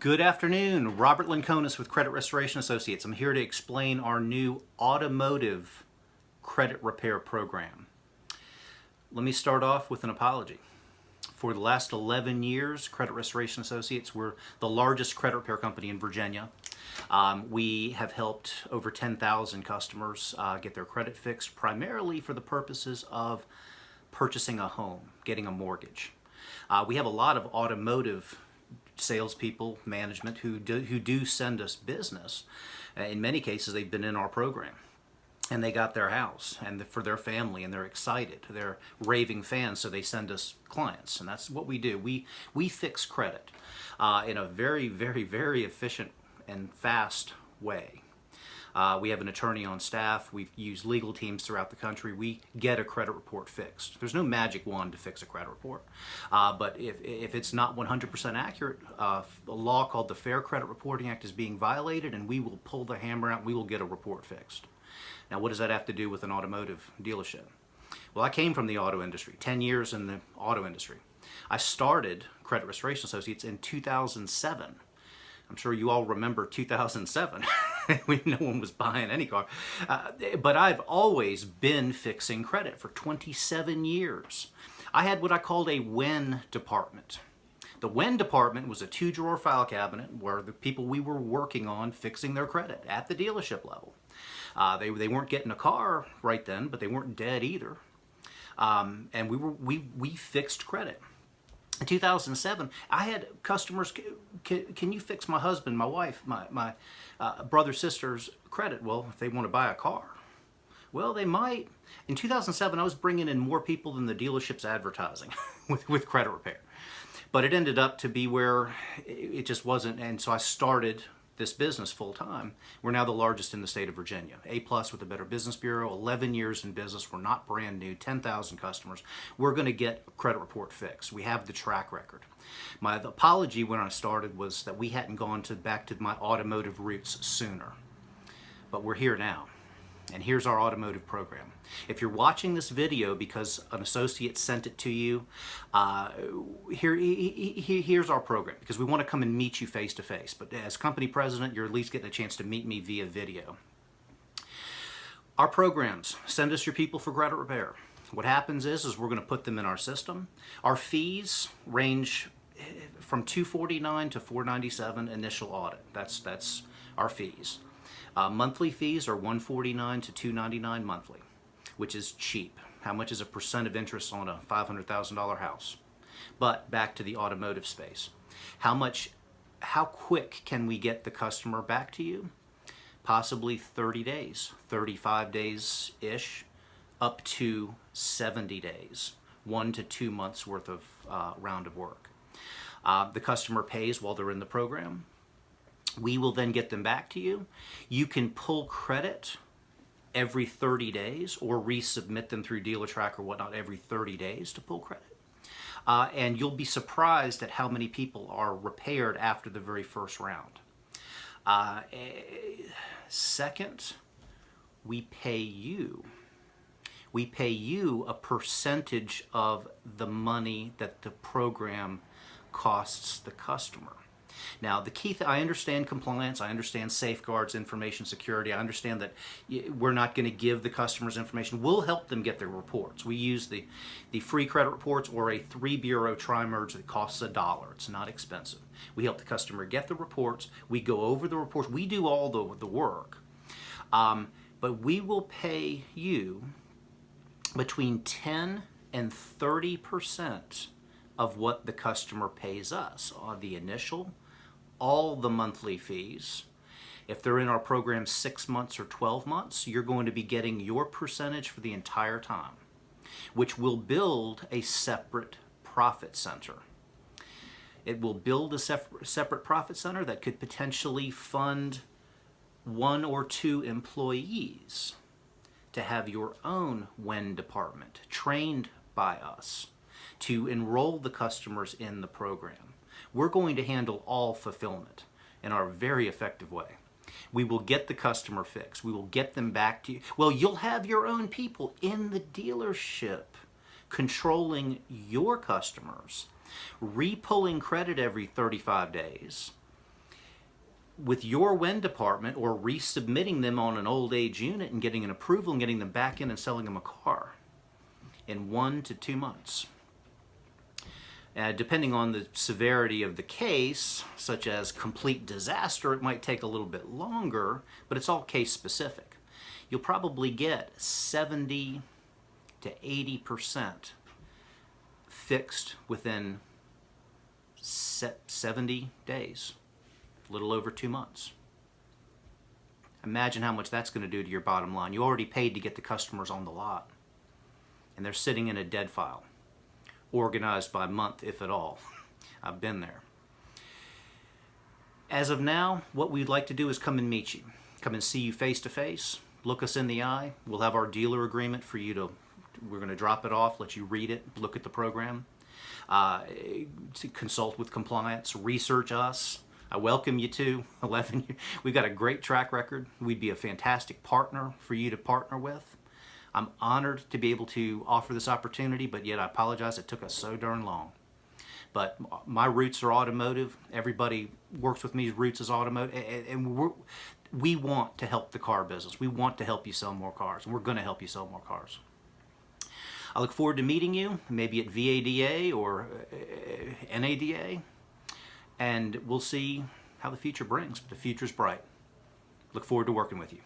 Good afternoon, Robert Linkonis with Credit Restoration Associates. I'm here to explain our new automotive credit repair program. Let me start off with an apology. For the last 11 years, Credit Restoration Associates, we're the largest credit repair company in Virginia. We have helped over 10,000 customers get their credit fixed, primarily for the purposes of purchasing a home, getting a mortgage. We have a lot of automotive salespeople, management who do send us business. In many cases, they've been in our program and they got their house and for their family, and they're excited. They're raving fans, so they send us clients, and that's what we do. We fix credit in a very, very, very efficient and fast way. We have an attorney on staff. We've used legal teams throughout the country. We get a credit report fixed. There's no magic wand to fix a credit report. But if it's not 100% accurate, a law called the Fair Credit Reporting Act is being violated, and we will pull the hammer out and we will get a report fixed. Now, what does that have to do with an automotive dealership? Well, I came from the auto industry, 10 years in the auto industry. I started Credit Restoration Associates in 2007. I'm sure you all remember 2007 when no one was buying any car. But I've always been fixing credit for 27 years. I had what I called a when department. The when department was a 2-drawer file cabinet where the people we were working on fixing their credit at the dealership level. They weren't getting a car right then, but they weren't dead either. And we fixed credit. In 2007, I had customers, can you fix my husband, my wife, my brother, sister's credit? Well, if they want to buy a car. Well, they might. In 2007, I was bringing in more people than the dealership's advertising with credit repair. But it ended up to be where it just wasn't, and so I started this business full time. We're now the largest in the state of Virginia. A+ with the Better Business Bureau, 11 years in business. We're not brand new, 10,000 customers. We're going to get a credit report fixed. We have the track record. My apology when I started was that we hadn't gone back to my automotive roots sooner. But we're here now. And here's our automotive program. If you're watching this video because an associate sent it to you, here's our program, because we want to come and meet you face to face. But as company president, you're at least getting a chance to meet me via video. Our programs, send us your people for credit repair. What happens is we're going to put them in our system. Our fees range from $249 to $497 initial audit. That's our fees. Monthly fees are $149 to $299 monthly, which is cheap. How much is a percent of interest on a $500,000 house? But back to the automotive space. How quick can we get the customer back to you? Possibly 30 days, 35 days-ish, up to 70 days, 1 to 2 months worth of round of work. The customer pays while they're in the program. We will then get them back to you. You can pull credit every 30 days or resubmit them through DealerTrack or whatnot every 30 days to pull credit. And you'll be surprised at how many people are repaired after the very first round. Second, we pay you. We pay you a percentage of the money that the program costs the customer. Now, the key I understand compliance, I understand safeguards, information security, I understand that we're not going to give the customers information. We'll help them get their reports. We use the free credit reports or a 3-bureau tri-merge that costs $1. It's not expensive. We help the customer get the reports. We go over the reports. We do all the work. But we will pay you between 10 and 30% of what the customer pays us on the initial, all the monthly fees. If they're in our program 6 months or 12 months, you're going to be getting your percentage for the entire time, which will build a separate profit center. It will build a separate profit center that could potentially fund 1 or 2 employees to have your own when department trained by us to enroll the customers in the program. We're going to handle all fulfillment in our very effective way. We will get the customer fixed. We will get them back to you. Well, you'll have your own people in the dealership controlling your customers, re-pulling credit every 35 days, with your WIN department or resubmitting them on an old age unit and getting an approval and getting them back in and selling them a car in 1 to 2 months. Depending on the severity of the case, such as complete disaster, it might take a little bit longer, but it's all case specific. You'll probably get 70 to 80% fixed within 70 days, a little over 2 months. Imagine how much that's going to do to your bottom line. You already paid to get the customers on the lot, and they're sitting in a dead file, organized by month, if at all. I've been there. As of now, what we'd like to do is come and meet you. Come and see you face to face, look us in the eye. We'll have our dealer agreement for you we're going to drop it off, let you read it, look at the program, to consult with compliance, research us. I welcome you to 11 years. We've got a great track record. We'd be a fantastic partner for you to partner with. I'm honored to be able to offer this opportunity, but yet I apologize it took us so darn long. But my roots are automotive. Everybody works with me's roots is automotive, and we want to help the car business. We want to help you sell more cars, and we're going to help you sell more cars. I look forward to meeting you, maybe at VADA or NADA, and we'll see how the future brings. The future's bright. Look forward to working with you.